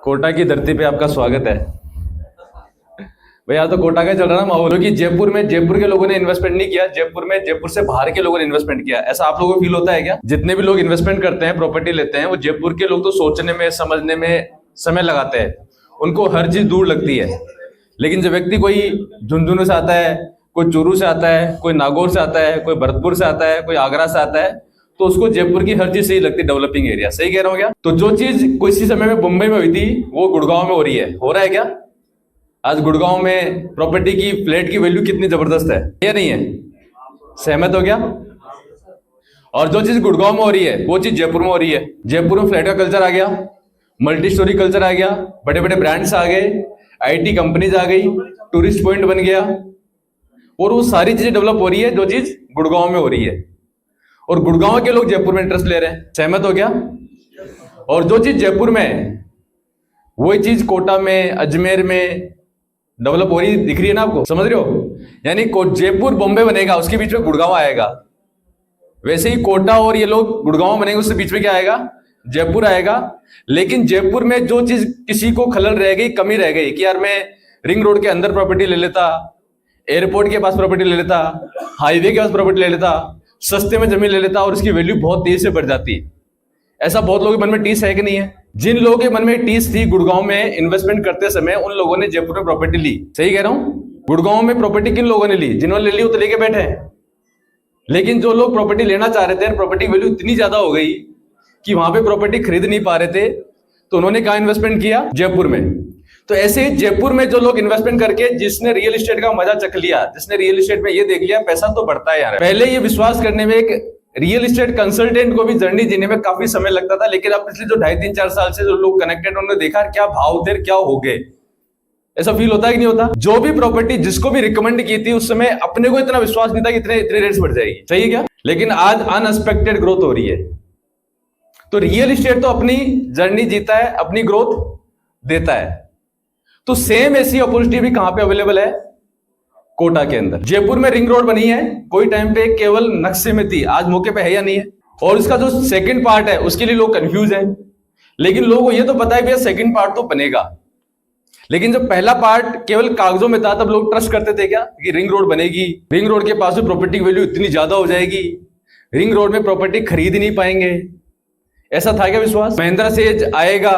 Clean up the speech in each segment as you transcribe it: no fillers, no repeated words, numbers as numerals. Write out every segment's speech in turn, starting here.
कोटा की धरती पे आपका स्वागत है। भैया तो कोटा का चल रहा ना माहौल, क्योंकि जयपुर के लोगों ने इन्वेस्टमेंट नहीं किया, जयपुर से बाहर के लोगों ने इन्वेस्टमेंट किया। ऐसा आप लोगों को फील होता है क्या? जितने भी लोग इन्वेस्टमेंट करते हैं, प्रॉपर्टी लेते हैं, वो जयपुर के लोग तो सोचने में, समझने में समय लगाते हैं, उनको हर चीज दूर लगती है। लेकिन जो व्यक्ति कोई झुंझुनू से आता है, कोई चूरू से आता है, कोई नागौर से आता है, कोई भरतपुर से आता है, कोई आगरा से आता है, तो उसको जयपुर की हर चीज सही लगती है, डेवलपिंग एरिया। सही कह रहा हूँ क्या? तो जो चीज किसी समय में मुंबई में हुई थी, वो गुड़गांव में हो रही है। हो रहा है क्या? आज गुड़गांव में प्रॉपर्टी की, फ्लैट की वैल्यू कितनी जबरदस्त है या नहीं है? सहमत हो गया? और जो चीज गुड़गांव में हो रही है, वो चीज जयपुर में हो रही है। जयपुर में फ्लैट का कल्चर आ गया, मल्टी स्टोरी कल्चर आ गया, बड़े बड़े ब्रांड्स आ गए, आईटी कंपनीज आ गई, टूरिस्ट पॉइंट बन गया, और वो सारी चीजें डेवलप हो रही है जो चीज गुड़गांव में हो रही है। और गुड़गांव के लोग जयपुर में इंटरेस्ट ले रहे हैं। सहमत हो गया? और जो चीज जयपुर में, वही चीज कोटा में, अजमेर में डेवलप हो रही दिख रही है ना आपको? समझ रहे हो? यानी जयपुर बॉम्बे बनेगा, उसके बीच में गुड़गांव आएगा। वैसे ही कोटा और ये लोग गुड़गांव बनेंगे, उसके बीच में क्या आएगा? जयपुर आएगा। लेकिन जयपुर में जो चीज किसी को खलल रह गई, कमी रह गई, कि यार मैं रिंग रोड के अंदर प्रॉपर्टी ले लेता, एयरपोर्ट के पास प्रॉपर्टी ले लेता, हाईवे के पास प्रॉपर्टी ले लेता, सस्ते में जमीन ले लेता, और उसकी वैल्यू बहुत तेजी से बढ़ जाती। ऐसा बहुत लोगों के मन में टीस है कि नहीं है? जिन लोगों के मन में टीस थी गुड़गांव में इन्वेस्टमेंट करते समय, उन लोगों ने जयपुर में प्रॉपर्टी ली। सही कह रहा हूं? गुड़गांव में प्रॉपर्टी किन लोगों ने ली? जिन्होंने ले ली वो तो लेके बैठे हैं। लेकिन जो लोग प्रॉपर्टी लेना चाह रहे थे, प्रॉपर्टी वैल्यू इतनी ज्यादा हो गई कि वहां पे प्रॉपर्टी खरीद नहीं पा रहे थे, तो उन्होंने कहां इन्वेस्टमेंट किया? जयपुर में। तो ऐसे ही जयपुर में जो लोग इन्वेस्टमेंट करके, जिसने रियल एस्टेट का मजा चख लिया, जिसने रियल एस्टेट में ये देख लिया पैसा तो बढ़ता है यार। पहले ये विश्वास करने में एक रियल एस्टेट कंसल्टेंट को भी जर्नी जीने में काफी समय लगता था, लेकिन अब पिछले जो 2.5-3-4 साल से जो लोग कनेक्टेड, उन्होंने देखा क्या भाव थे, क्या हो गए। ऐसा फील होता है कि नहीं होता? जो भी प्रॉपर्टी जिसको भी रिकमेंड की थी, उस समय अपने को इतना विश्वास नहीं था कि इतने रेट्स बढ़ जाएगी। सही है क्या? लेकिन आज अनएक्सपेक्टेड ग्रोथ हो रही है। तो रियल एस्टेट तो अपनी जर्नी जीता है, अपनी ग्रोथ देता है। तो सेम ऐसी अपॉर्चुनिटी भी कहां पे अवेलेबल है? कोटा के अंदर। जयपुर में रिंग रोड बनी है, कोई टाइम पे केवल नक्शे में थी, आज मौके पे है या नहीं है? और इसका जो सेकंड पार्ट है, उसके लिए लोग कंफ्यूज हैं। लेकिन लोगों को ये तो पता है भैया सेकंड पार्ट तो बनेगा। लेकिन जब पहला पार्ट केवल कागजों में था, तब लोग ट्रस्ट करते थे क्या कि रिंग रोड बनेगी, रिंग रोड के पास में प्रॉपर्टी की वैल्यू इतनी ज्यादा हो जाएगी, रिंग रोड में प्रॉपर्टी खरीद नहीं पाएंगे। ऐसा था क्या विश्वास? महिंद्रा सेज आएगा,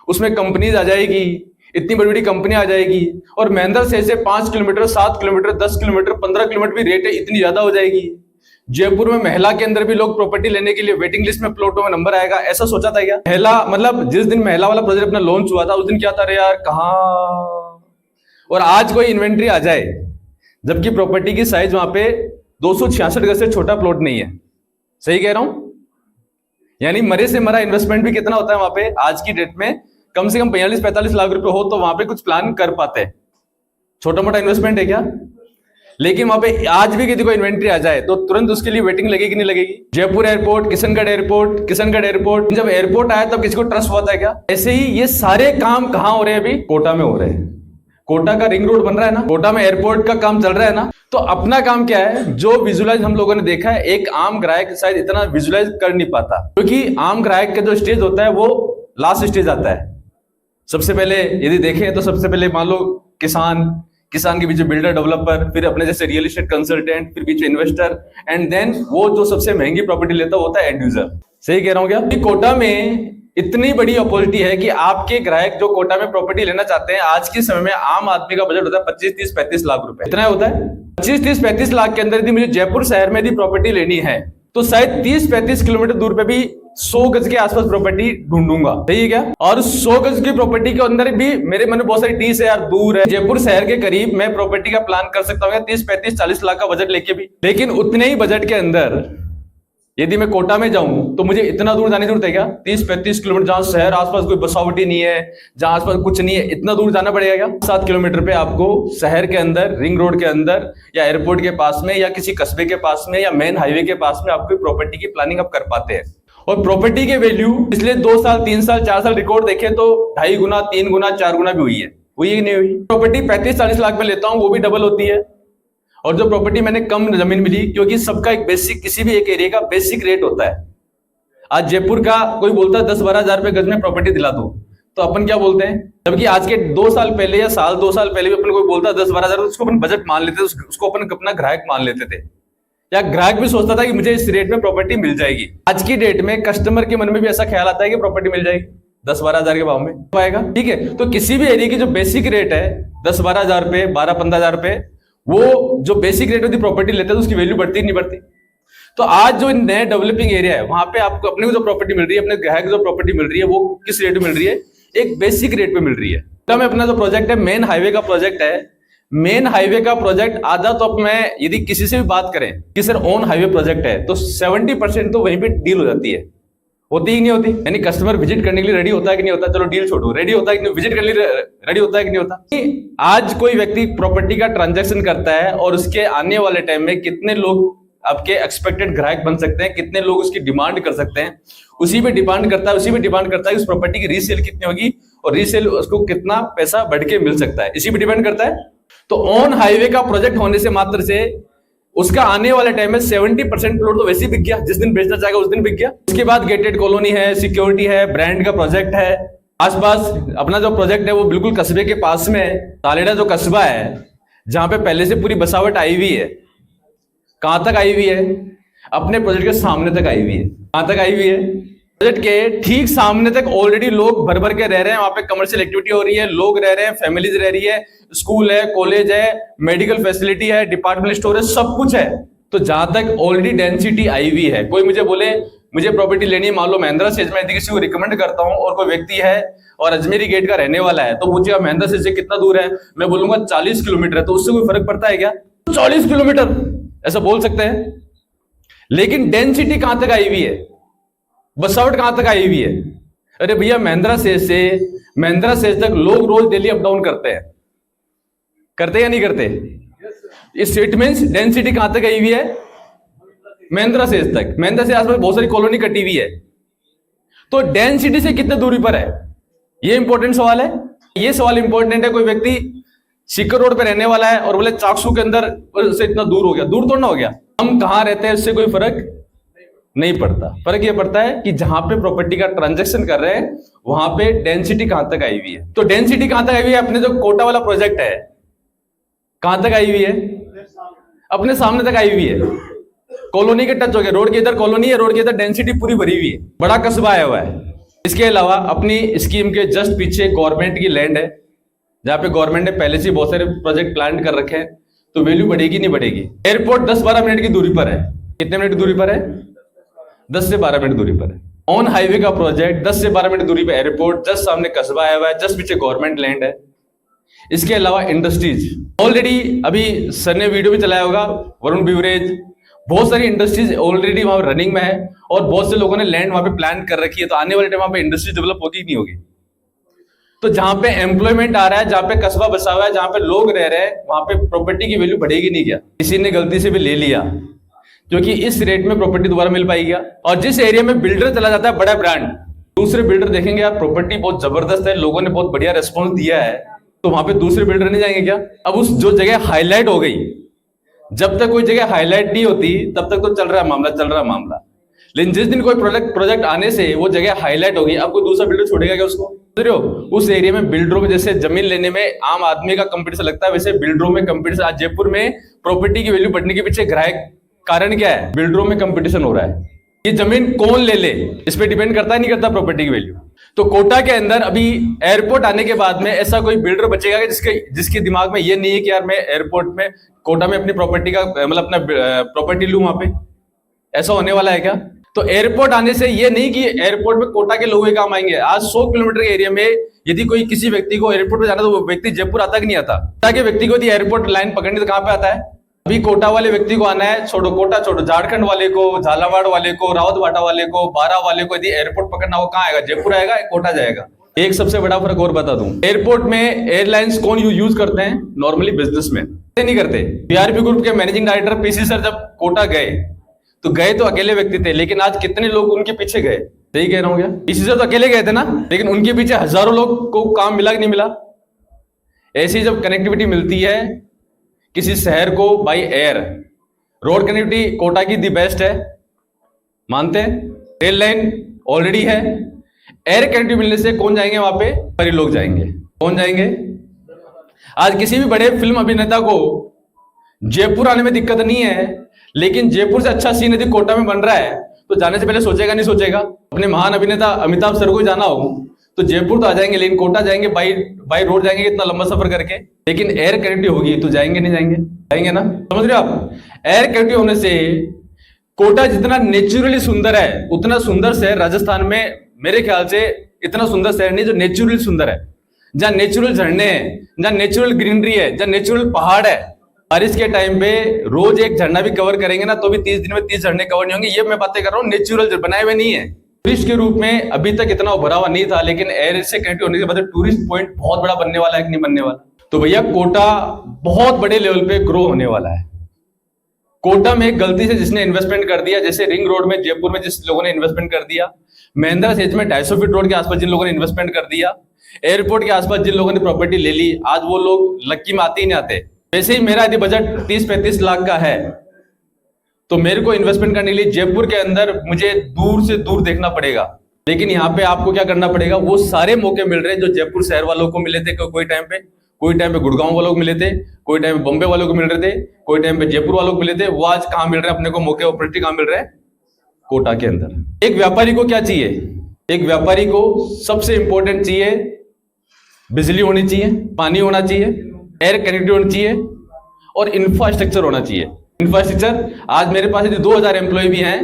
उसमें कंपनीज आ जाएगी, इतनी बड़ी बड़ी कंपनी आ जाएगी, और महिंद्रा से 5 किलोमीटर, 7 किलोमीटर, 10 किलोमीटर, 15 किलोमीटर भी रेट है, इतनी ज्यादा हो जाएगी। जयपुर में महिला के अंदर भी लोग प्रॉपर्टी लेने के लिए वेटिंग लिस्ट में, प्लॉटों में नंबर आएगा। ऐसा सोचा था क्या? महिला मतलब जिस दिन महिला वाला प्रोजेक्ट अपना लॉन्च हुआ था, उस दिन क्या था, अरे यार कहाँ। और आज कोई इन्वेंट्री आ जाए, जबकि प्रॉपर्टी की साइज वहां पे 266 गज से छोटा प्लॉट नहीं है। सही कह रहा हूं? यानी मरे से मरा इन्वेस्टमेंट भी कितना होता है वहां पे आज की डेट में? कम से कम 45-45 लाख रुपए हो तो वहां पे कुछ प्लान कर पाते हैं। छोटा मोटा इन्वेस्टमेंट है क्या? लेकिन वहां पे आज भी किसी को इन्वेंट्री आ जाए तो तुरंत उसके लिए वेटिंग लगेगी नहीं लगेगी? जयपुर एयरपोर्ट, किशनगढ़ एयरपोर्ट, जब एयरपोर्ट आया तब किसी को ट्रस्ट हुआ था क्या? ऐसे ही ये सारे काम कहां हो रहे हैं? अभी कोटा में हो रहे हैं। कोटा का रिंग रोड बन रहा है ना, कोटा में एयरपोर्ट का काम चल रहा है ना। तो अपना काम क्या है? जो विजुलाइज हम लोगों ने देखा है, एक आम ग्राहक शायद इतना विजुलाइज कर नहीं पाता, क्योंकि आम ग्राहक का जो स्टेज होता है वो लास्ट स्टेज आता है। सबसे पहले यदि देखें तो सबसे पहले मान लो किसान के बीच में बिल्डर, डेवलपर, फिर अपने जैसे रियल एस्टेट कंसल्टेंट, फिर बीच में इन्वेस्टर, एंड देन वो जो सबसे महंगी प्रॉपर्टी लेता होता है एंड यूजर। सही कह रहा हूं क्या? कोटा में इतनी बड़ी अपॉर्चुनिटी है कि आपके ग्राहक जो कोटा में प्रॉपर्टी लेना चाहते हैं, आज के समय में आम आदमी का बजट होता है 25-30-35 लाख रुपए। इतना होता है? 25-30-35 लाख के अंदर यदि मुझे जयपुर शहर में यदि प्रॉपर्टी लेनी है, तो शायद 30-35 किलोमीटर दूर पे भी 100 गज के आसपास प्रॉपर्टी ढूंढूंगा। सही है क्या? और 100 गज की प्रॉपर्टी के अंदर भी मेरे मन में बहुत सारी टीस है यार, दूर है। जयपुर शहर के करीब मैं प्रॉपर्टी का प्लान कर सकता हूँ 30-35-40 लाख का बजट लेके भी। लेकिन उतने ही बजट के अंदर यदि मैं कोटा में जाऊं तो मुझे इतना दूर जाने की जरूरत है क्या? 30-35 किलोमीटर, जहां शहर आसपास कोई बसावटी नहीं है, जहां आसपास कुछ नहीं है, इतना दूर जाना पड़ेगा क्या? 7 किलोमीटर पे आपको शहर के अंदर, रिंग रोड के अंदर, या एयरपोर्ट के पास में, या किसी कस्बे के पास में, या मेन हाईवे के पास में आपको प्रॉपर्टी की प्लानिंग आप कर पाते हैं। और प्रॉपर्टी के वैल्यू पिछले 2 साल, 3 साल, 4 साल रिकॉर्ड देखे तो 2.5 गुना, 3 गुना, 4 गुना भी हुई है। हुई है कि नहीं हुई? प्रॉपर्टी 35-40 लाख में लेता हूं, वो भी डबल होती है। और जो प्रॉपर्टी मैंने कम जमीन मिली, क्योंकि सबका एक बेसिक, किसी भी एक एरिया का बेसिक रेट होता है। आज जयपुर का कोई बोलता है 10-12 हजार रुपए गज में प्रॉपर्टी दिला दो, तो अपन क्या बोलते हैं, जबकि आज के 2 साल पहले या साल 2 साल पहले भी अपन कोई बोलता 10-12 हजार, उसको अपन बजट मान लेते थे, उसको अपन अपना ग्राहक मान लेते थे, या ग्राहक भी सोचता था कि मुझे इस रेट में प्रॉपर्टी मिल जाएगी। आज की डेट में कस्टमर के मन में भी ऐसा ख्याल आता है कि प्रॉपर्टी मिल जाएगी 10-12 हजार के भाव में पाएगा। ठीक है, तो किसी भी एरिया की जो बेसिक रेट है 10-12 हजार पे, 12-15 हजार पे, वो जो बेसिक रेट होती प्रॉपर्टी लेते हैं तो उसकी वैल्यू बढ़ती नहीं बढ़ती। तो आज जो नए डेवलपिंग एरिया है वहां पे आपको अपने को जो प्रॉपर्टी मिल रही है, अपने ग्राहक को जो प्रॉपर्टी मिल रही है, वो किस रेट में मिल रही है, एक बेसिक रेट पे मिल रही है। तो अपना जो प्रोजेक्ट है मेन हाईवे का प्रोजेक्ट है, मेन हाईवे का प्रोजेक्ट आधा तो अब मैं यदि किसी से भी बात करें कि सर ऑन हाईवे प्रोजेक्ट है, तो 70% तो वहीं पे डील हो जाती है, होती ही नहीं होती। यानी कस्टमर विजिट करने के लिए रेडी होता है कि नहीं होता, चलो डील छोड़ो, रेडी होता है कि नहीं, विजिट करने के लिए रेडी होता है कि नहीं होता। आज कोई व्यक्ति प्रॉपर्टी का ट्रांजैक्शन करता है और उसके आने वाले टाइम में कितने लोग आपके एक्सपेक्टेड ग्राहक बन सकते हैं, कितने लोग उसकी डिमांड कर सकते हैं, उसी पे डिपेंड करता है, उसी पे डिपेंड करता है कि उस प्रॉपर्टी की रीसेल कितनी होगी और रीसेल उसको कितना पैसा बढ़ के मिल सकता है, इसी पे डिपेंड करता है। तो ऑन हाईवे का प्रोजेक्ट होने से मात्र से उसका आने वाले टाइम में 70% प्लॉट तो वैसे ही बिक गया, जिस दिन बेचना चाहेगा उस दिन बिक गया। उसके बाद गेटेड कॉलोनी है, सिक्योरिटी है, ब्रांड का प्रोजेक्ट है, आसपास अपना जो प्रोजेक्ट है वो बिल्कुल कस्बे के पास में है। तालेड़ा जो कस्बा है जहां पे पहले से पूरी बसावट आई हुई है, कहां तक आई हुई है, अपने प्रोजेक्ट के सामने तक आई हुई है। कहां तक आई हुई है, प्रोजेक्ट के ठीक सामने तक ऑलरेडी लोग भर भर के रह रहे हैं, वहां पे कमर्शियल एक्टिविटी हो रही है, लोग रह रहे हैं, फैमिलीज रह रही है, स्कूल है, कॉलेज है, मेडिकल फैसिलिटी है, डिपार्टमेंट स्टोर है, सब कुछ है। तो जहां तक ऑलरेडी डेंसिटी आई हुई है, कोई मुझे बोले मुझे प्रॉपर्टी लेनी है, मान लो महिंद्रा सेज में, यदि किसी को रिकमेंड करता हूं और कोई व्यक्ति है और अजमेरी गेट का रहने वाला है, तो पूछेगा महिंद्रा सेज से कितना दूर है, मैं बोलूंगा 40 किलोमीटर है, तो उससे कोई फर्क पड़ता है क्या? 40 किलोमीटर ऐसा बोल सकते हैं, लेकिन डेंसिटी कहां तक आई हुई है, बसावट कहां तक आई हुई है। अरे भैया महिंद्रा सेज तक लोग रोज डेली अप डाउन करते हैं, करते या नहीं करते? इट मींस डेंसिटी कहां तक आई हुई है, महिंद्रा सेज तक। महिंद्रा से आसपास बहुत सारी कॉलोनी कटी हुई है, तो डेंसिटी से कितने दूरी पर है, ये इंपॉर्टेंट सवाल है। ये सवाल इंपॉर्टेंट है। कोई व्यक्ति सीकर रोड पे रहने वाला है और बोले चाकसू के अंदर से इतना दूर हो गया, दूर तो ना हो गया, हम कहां रहते हैं इससे कोई फर्क नहीं पड़ता। फर्क ये पड़ता है कि जहां पे प्रॉपर्टी का ट्रांजैक्शन कर रहे हैं वहां पे डेंसिटी कहां तक आई हुई है। तो डेंसिटी कहां तक आई हुई है, अपने जो कोटा वाला प्रोजेक्ट है कहां तक आई हुई है, अपने सामने तक आई हुई है, कॉलोनी के टच हो गया, रोड के इधर कॉलोनी है, रोड के इधर डेंसिटी पूरी भरी हुई है, बड़ा कस्बा आया हुआ है। इसके अलावा अपनी स्कीम के जस्ट पीछे गवर्नमेंट की लैंड है, जहां पे गवर्नमेंट ने पहले से बहुत सारे प्रोजेक्ट प्लान कर रखे हैं, तो वैल्यू बढ़ेगी नहीं बढ़ेगी। एयरपोर्ट 10-12 मिनट की दूरी पर है, कितने मिनट की दूरी पर है, 10 से 12 मिनट दूरी पर है। ऑन हाईवे का प्रोजेक्ट 10 से 12 मिनट दूरी पर एयरपोर्ट, जस्ट सामने कस्बा आया हुआ है, जस्ट पीछे गवर्नमेंट लैंड है। इसके अलावा इंडस्ट्रीज, ऑलरेडी अभी सर ने वीडियो भी चलाया होगा, वरुण बिवरेज, बहुत सारी इंडस्ट्रीज ऑलरेडी वहां रनिंग में है और बहुत से लोगों ने लैंड वहां पे प्लान कर रखी है। तो आने वाले टाइम वहां पे इंडस्ट्री डेवलप होगी नहीं होगी। तो जहां पे एम्प्लॉयमेंट आ रहा है, जहां पे कस्बा बसा हुआ है, जहां पे लोग रह रहे हैं, वहां पे प्रॉपर्टी की वैल्यू बढ़ेगी नहीं क्या? किसी ने गलती से भी ले लिया, क्योंकि इस रेट में प्रॉपर्टी दोबारा मिल पाएगी क्या? और जिस एरिया में बिल्डर चला जाता है, बड़ा ब्रांड, दूसरे बिल्डर देखेंगे यार प्रॉपर्टी बहुत जबरदस्त है, लोगों ने बहुत बढ़िया रेस्पॉन्स दिया है, तो वहां पे दूसरे बिल्डर नहीं जाएंगे क्या? अब उस जो जगह हाईलाइट हो गई, जब तक कोई जगह हाईलाइट नहीं होती तब तक तो चल रहा है मामला, लेकिन जिस दिन कोई प्रोजेक्ट आने से वो जगह हाईलाइट होगी, अब कोई दूसरा बिल्डर छोड़ेगा क्या उसको? उस एरिया में बिल्डरों में, जैसे जमीन लेने में आम आदमी का कंपटीशन लगता है, वैसे बिल्डरों में कंपटीशन। आज जयपुर में प्रॉपर्टी की वैल्यू बढ़ने के पीछे ग्राहक कारण क्या है? बिल्डरों में कंपटीशन हो रहा है, ये जमीन कौन ले ले, इस पे डिपेंड करता है नहीं करता प्रॉपर्टी की वैल्यू। तो कोटा के अंदर अभी एयरपोर्ट आने के बाद में ऐसा कोई बिल्डर बचेगा जिसके दिमाग में ये नहीं है कि यार मैं एयरपोर्ट में, कोटा में अपनी प्रॉपर्टी का मतलब अपना प्रॉपर्टी लूं वहां पे, ऐसा होने वाला है क्या? तो एयरपोर्ट आने से ये नहीं कि एयरपोर्ट में कोटा के लोग काम आएंगे। आज 100 किलोमीटर के एरिया में यदि कोई किसी व्यक्ति को एयरपोर्ट पे जाना, तो वो व्यक्ति जयपुर आता कि नहीं आता? ताकि व्यक्ति को यदि एयरपोर्ट लाइन पकड़नी तो कहां पे आता है? अभी कोटा वाले व्यक्ति को आना है, छोड़ो कोटा छोड़ो, झारखंड वाले को, झालावाड़ वाले को, रावतबाटा वाले को, बारा वाले को यदि एयरपोर्ट पकड़ना हो, कहां आएगा? जयपुर आएगा, कोटा जाएगा। एक सबसे बड़ा फर्क और बता दूं, एयरपोर्ट में एयरलाइंस कौन यूज करते हैं? नॉर्मली बिजनेसमैन नहीं करते। पीआरपी ग्रुप के मैनेजिंग डायरेक्टर पीसी सर जब कोटा गए तो अकेले व्यक्ति थे, लेकिन आज कितने लोग उनके पीछे गए? सही कह रहा हूं क्या? पीसी सर तो अकेले गए थे ना, लेकिन उनके पीछे हजारों लोग को काम मिला कि नहीं मिला? ऐसी जब कनेक्टिविटी मिलती है किसी शहर को by air, road connectivity Kota की दी बेस्ट है, मानते हैं? रेल लाइन ऑलरेडी है, एयर कनेक्टिविटी मिलने से कौन जाएंगे वहां पे? बड़े लोग जाएंगे। कौन जाएंगे? आज किसी भी बड़े फिल्म अभिनेता को जयपुर आने में दिक्कत नहीं है, लेकिन जयपुर से अच्छा सीन यदि कोटा में बन रहा है तो जाने से पहले सोचेगा नहीं सोचेगा? अपने महान अभिनेता अमिताभ सर को जाना हो तो जयपुर तो आ जाएंगे, लेकिन कोटा जाएंगे बाई रोड जाएंगे इतना लंबा सफर करके। लेकिन एयर कनेक्टिविटी होगी तो जाएंगे नहीं जाएंगे? जाएंगे ना। समझ रहे हो आप? एयर कनेक्टिविटी होने से कोटा जितना नेचुरली सुंदर है, उतना सुंदर शहर राजस्थान में मेरे ख्याल से इतना सुंदर शहर नहीं जो नेचुरली सुंदर है, जहां नेचुरल झरने हैं, जहां नेचुरल ग्रीनरी है, जहां नेचुरल पहाड़ है। बारिश के टाइम पे रोज एक झरना भी कवर करेंगे ना तो भी 30 दिन में 30 झरने कवर नहीं होंगे। ये मैं बातें कर रहा हूँ नेचुरल, बनाए हुए नहीं है। टूरिस्ट के रूप में अभी तक इतना उभरा हुआ नहीं था, लेकिन एयर से कनेक्ट होने के बाद टूरिस्ट पॉइंट बहुत बड़ा बनने वाला है कि नहीं बनने वाला? तो भैया कोटा बहुत बड़े लेवल पे ग्रो होने वाला है। कोटा में एक गलती से जिसने इन्वेस्टमेंट कर दिया, जैसे रिंग रोड में जयपुर में जिस लोगों ने इन्वेस्टमेंट कर दिया, महिंद्रा सेज में 250 फीट रोड के आसपास जिन लोगों ने इन्वेस्टमेंट कर दिया, एयरपोर्ट के आसपास जिन लोगों ने प्रॉपर्टी ले ली, आज वो लोग लक्की में आते ही नहीं आते। वैसे ही मेरा यदि बजट 30-35 लाख का है तो मेरे को इन्वेस्टमेंट करने के लिए जयपुर के अंदर मुझे दूर से दूर देखना पड़ेगा। लेकिन यहाँ पे आपको क्या करना पड़ेगा? वो सारे मौके मिल रहे हैं जो जयपुर शहर वालों को मिले थे कोई टाइम पे गुड़गांव वालों को मिले थे, कोई टाइम पे बॉम्बे वालों को मिल रहे थे, कोई टाइम पे जयपुर वालों को मिले थे। वो आज कहाँ मिल रहे हैं अपने को मौके? अपॉर्चुनिटी कहाँ मिल रहे हैं? कोटा के अंदर। एक व्यापारी को क्या चाहिए? एक व्यापारी को सबसे इंपॉर्टेंट चाहिए बिजली होनी चाहिए, पानी होना चाहिए, एयर कनेक्टिविटी होनी चाहिए और इंफ्रास्ट्रक्चर होना चाहिए। इंफ्रास्ट्रक्चर, आज मेरे पास यदि 2000 एम्प्लॉय भी हैं,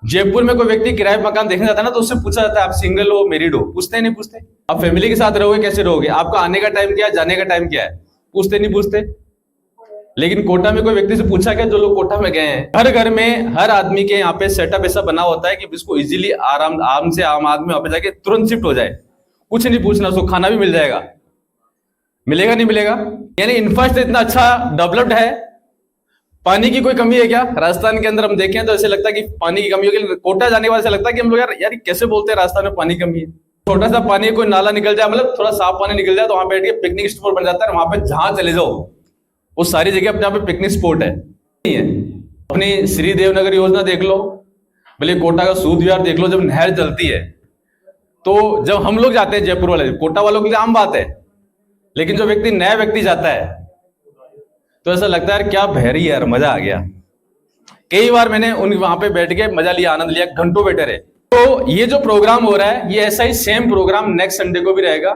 जयपुर में कोई व्यक्ति किराए पर मकान देखने जाता है ना तो उससे पूछा जाता है आप सिंगल हो मैरिड हो? पूछते नहीं पूछते? आप फैमिली के साथ रहोगे कैसे रहोगे? आपका आने का टाइम क्या है, जाने का टाइम क्या है? पूछते नहीं पूछते? लेकिन कोटा में कोई व्यक्ति से पूछा क्या? जो लोग कोटा में गए हैं, हर घर में हर आदमी के यहाँ पे सेटअप ऐसा बना होता है कि जिसको इजीली आराम से आम आदमी वहां पे जाके तुरंत शिफ्ट हो जाए, कुछ नहीं पूछना, उसको खाना भी मिल जाएगा। मिलेगा नहीं मिलेगा? यानी इंफ्रास्ट्रक्चर इतना अच्छा डेवलप्ड है। पानी की कोई कमी है क्या? राजस्थान के अंदर हम देखें तो ऐसे लगता है कि पानी की कमी होगी। कोटा जाने के बाद ऐसा लगता है कि हम लोग यार कैसे बोलते हैं राजस्थान में पानी कमी है। छोटा सा पानी कोई नाला निकल जाए, मतलब थोड़ा साफ पानी निकल जाए तो वहां बैठ के पिकनिक स्पॉट बन जाता है। वहां पे जहां चले जाओ वो सारी जगह अपने यहाँ पे पिकनिक स्पॉट है। अपनी श्री देवनगर योजना देख लो, भले कोटा का सूद विहार देख लो, जब नहर चलती है तो जब हम लोग जाते हैं जयपुर वाले, कोटा वालों के लिए आम बात है, लेकिन जो व्यक्ति नया व्यक्ति जाता है तो ऐसा लगता है यार क्या बहरी यार, मजा आ गया। कई बार मैंने उन वहां पे बैठ के मजा लिया, आनंद लिया, घंटों बैठे रहे। तो ये जो प्रोग्राम हो रहा है ये ऐसा ही सेम प्रोग्राम नेक्स्ट संडे को भी रहेगा,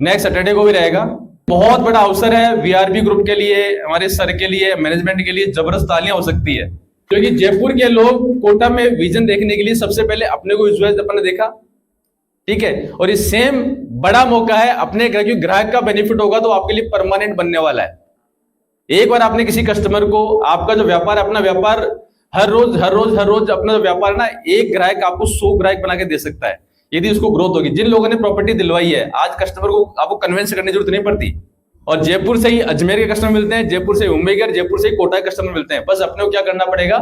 नेक्स्ट सैटरडे को भी रहेगा। बहुत बड़ा अवसर है वीआरबी ग्रुप के लिए, हमारे सर के लिए, मैनेजमेंट के लिए जबरदस्त तालियां हो सकती है, क्योंकि जयपुर के लोग कोटा में विजन देखने के लिए सबसे पहले अपने को विजुअलाइज अपन ने देखा, ठीक है। और ये सेम बड़ा मौका है अपने ग्राहक का बेनिफिट होगा तो आपके लिए परमानेंट बनने वाला है। एक बार आपने किसी कस्टमर को, आपका जो व्यापार है, अपना व्यापार हर रोज अपना जो व्यापार है ना, एक ग्राहक आपको 100 ग्राहक बना के दे सकता है यदि उसको ग्रोथ होगी। जिन लोगों ने प्रॉपर्टी दिलवाई है, आज कस्टमर को आपको कन्विंस करने की जरूरत नहीं पड़ती। और जयपुर से ही अजमेर के कस्टमर मिलते हैं, जयपुर से मुंबई के, जयपुर से ही कोटा के कस्टमर मिलते हैं। बस अपने को क्या करना पड़ेगा?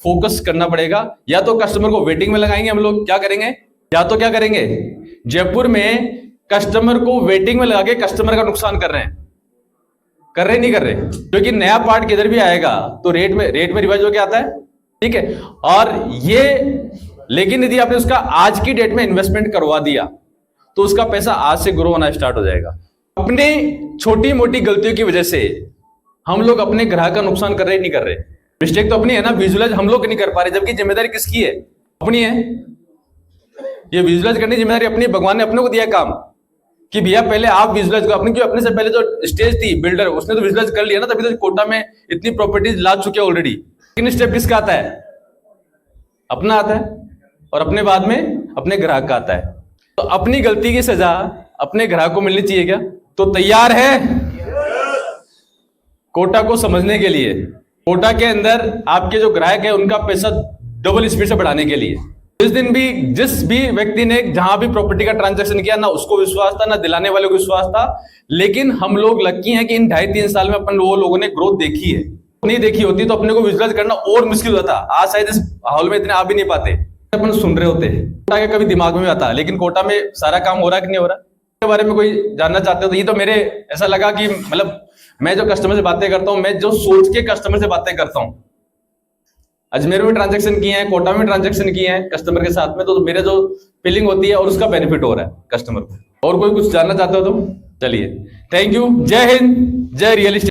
फोकस करना पड़ेगा। या तो कस्टमर को वेटिंग में लगाएंगे हम लोग, क्या करेंगे, या तो क्या करेंगे, जयपुर में कस्टमर को वेटिंग में लगा के कस्टमर का नुकसान कर रहे हैं, कर रहे नहीं कर रहे, क्योंकि नया पार्ट किधर भी आएगा तो रेट में रिवाइज होके आता है, ठीक है। और ये लेकिन यदि आपने उसका आज की डेट में इन्वेस्टमेंट करवा दिया तो उसका पैसा आज से ग्रो होना स्टार्ट हो जाएगा। अपने छोटी मोटी गलतियों की वजह से हम लोग अपने ग्राहक का नुकसान कर रहे नहीं कर रहे। मिस्टेक तो अपनी है ना, विजुअलाइज हम लोग नहीं कर पा रहे, जबकि जिम्मेदारी किसकी है? अपनी है। ये विजुअलाइज करने की जिम्मेदारी अपनी, भगवान ने अपने को दिया काम कि भैया पहले आप विजुअलाइज करो। अपने क्यों, अपने से पहले जो स्टेज थी बिल्डर, उसने तो विजुअलाइज कर लिया ना, तभी तो कोटा में इतनी प्रॉपर्टीज ला चुके हैं ऑलरेडी। लेकिन स्टेप किसका आता है? अपना आता है, और अपने बाद में अपने ग्राहक का आता है। तो अपनी गलती की सजा अपने ग्राहक को मिलनी चाहिए क्या? तो तैयार है कोटा को समझने के लिए? कोटा के अंदर आपके जो ग्राहक है उनका पैसा डबल स्पीड से बढ़ाने के लिए। जिस भी व्यक्ति ने जहां भी प्रॉपर्टी का ट्रांजैक्शन किया, ना उसको विश्वास था, ना दिलाने वाले को विश्वास था। लेकिन हम लोग लकी हैं कि इन 2.5-3 साल में अपन वो लोगों ने ग्रोथ देखी है। नहीं देखी होती तो अपने को विजुअलाइज करना और मुश्किल होता। आज शायद इस हॉल में इतने आ भी नहीं पाते, अपन सुन रहे होते। कोटा के कभी दिमाग में आता, लेकिन कोटा में सारा काम हो रहा है कि नहीं हो रहा के बारे में कोई जानना चाहते हो तो ये तो मेरे ऐसा लगा कि मतलब मैं जो कस्टमर से बातें करता हूं, मैं जो सोच के कस्टमर से बातें करता हूं, अजमेर में ट्रांजैक्शन किए हैं, कोटा में ट्रांजैक्शन किए हैं कस्टमर के साथ में, तो मेरे जो फीलिंग होती है और उसका बेनिफिट हो रहा है कस्टमर को। और कोई कुछ जानना चाहते हो तो चलिए, थैंक यू, जय हिंद, जय रियल एस्टेट।